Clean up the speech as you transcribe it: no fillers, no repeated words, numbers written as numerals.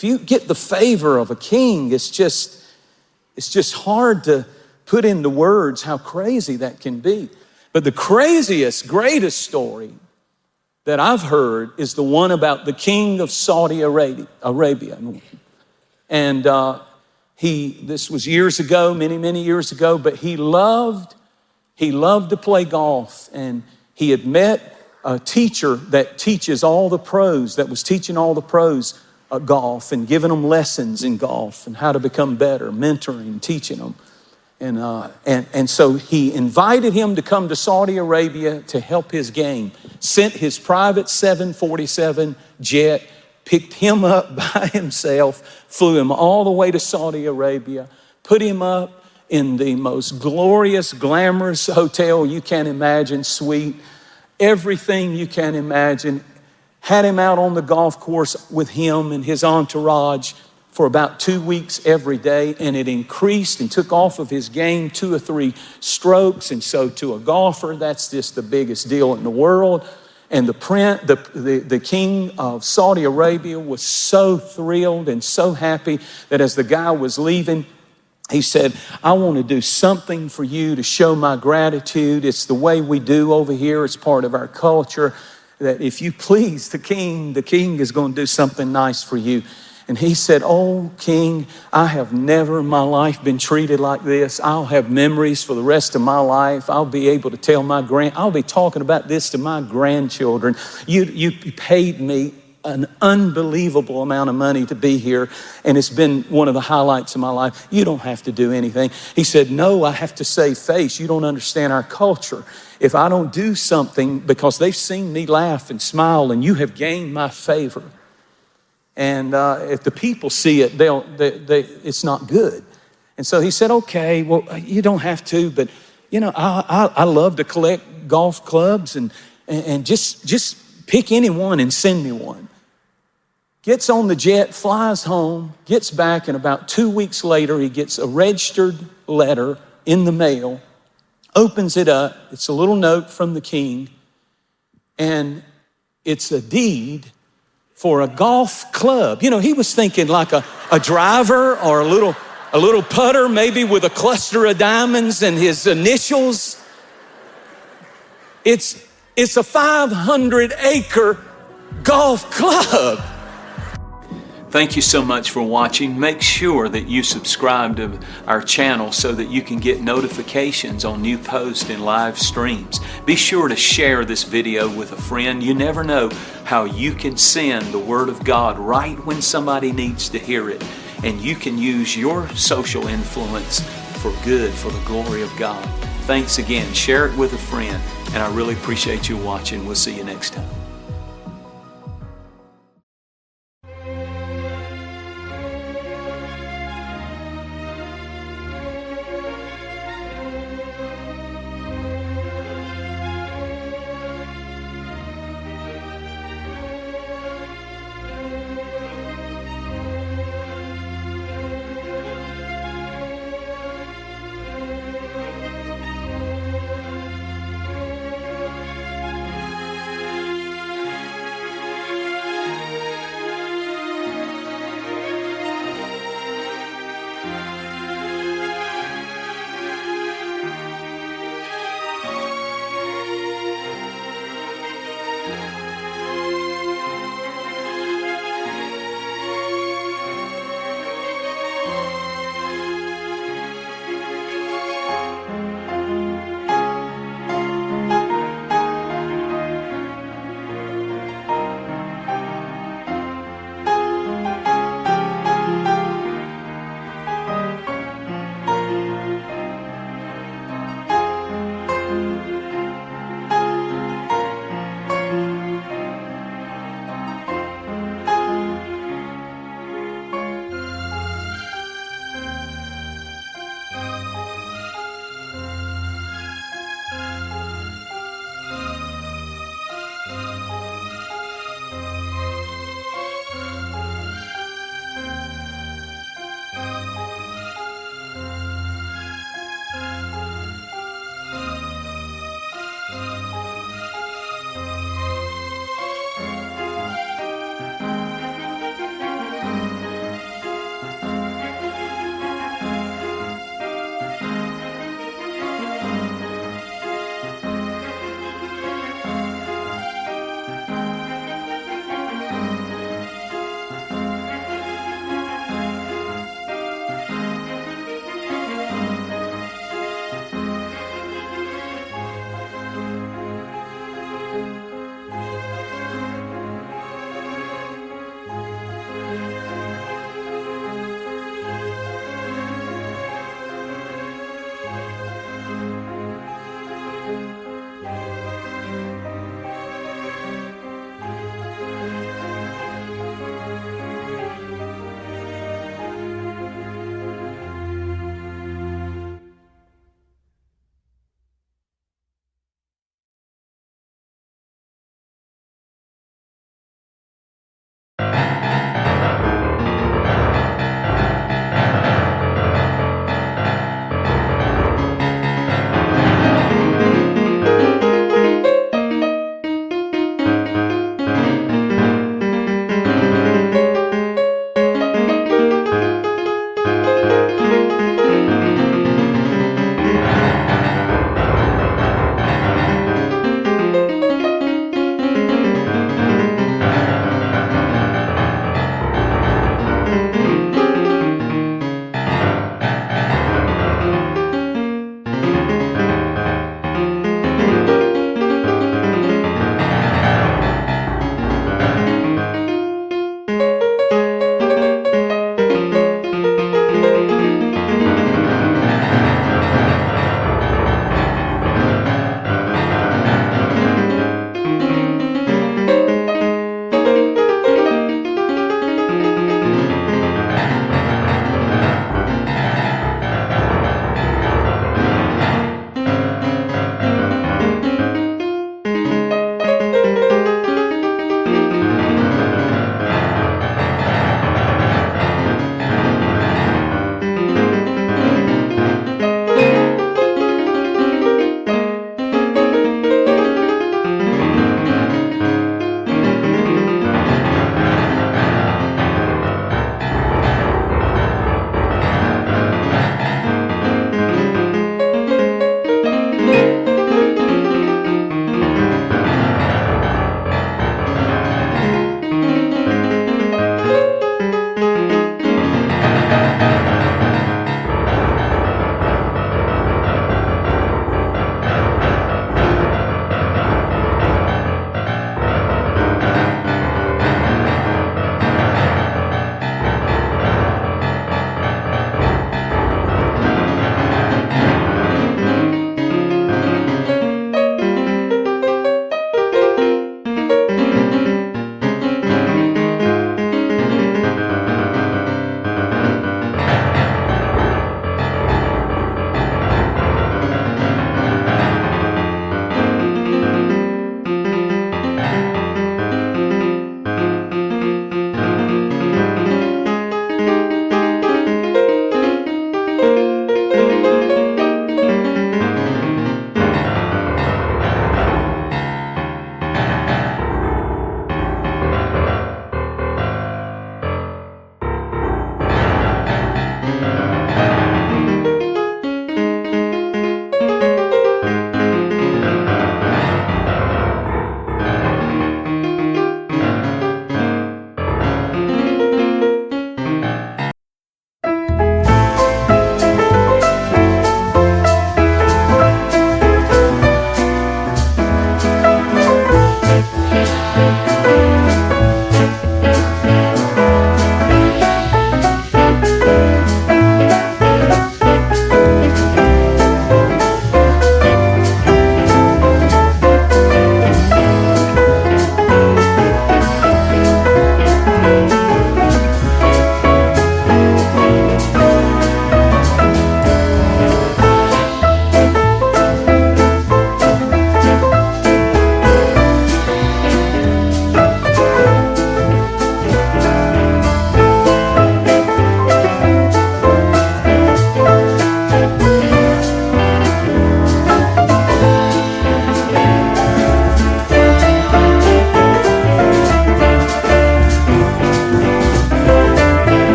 If you get the favor of a king, it's just hard to put into words how crazy that can be. But the craziest, greatest story that I've heard is the one about the king of Saudi Arabia. And this was years ago, many years ago, but he loved to play golf. And he had met a teacher that teaches all the pros, that was teaching all the pros golf and giving them lessons in golf and how to become better, mentoring, teaching them. And so he invited him to come to Saudi Arabia to help his game. Sent his private 747 jet, picked him up by himself, flew him all the way to Saudi Arabia, put him up in the most glorious, glamorous hotel you can imagine, suite, everything you can imagine. Had him out on the golf course with him and his entourage for about 2 weeks every day, and it increased and took off of his game 2 or 3 strokes. And so to a golfer, that's just the biggest deal in the world. And the king of Saudi Arabia was so thrilled and so happy that as the guy was leaving, he said, I want to do something for you to show my gratitude. It's the way we do over here. It's part of our culture that if you please the king is going to do something nice for you. And he said, oh, king, I have never in my life been treated like this. I'll have memories for the rest of my life. I'll be able to tell I'll be talking about this to my grandchildren. You paid me an unbelievable amount of money to be here, and it's been one of the highlights of my life. You don't have to do anything. He said, no, I have to save face. You don't understand our culture. If I don't do something, because they've seen me laugh and smile, and you have gained my favor. And if the people see it, it's not good. And so he said, okay, well, you don't have to, but I love to collect golf clubs and just pick any one and send me one. Gets on the jet, flies home, gets back, and about 2 weeks later, he gets a registered letter in the mail, opens it up. It's a little note from the king, and it's a deed for a golf club. He was thinking like a driver or a little putter, maybe with a cluster of diamonds and his initials. It's a 500-acre golf club. Thank you so much for watching. Make sure that you subscribe to our channel so that you can get notifications on new posts and live streams. Be sure to share this video with a friend. You never know how you can send the Word of God right when somebody needs to hear it. And you can use your social influence for good, for the glory of God. Thanks again. Share it with a friend. And I really appreciate you watching. We'll see you next time.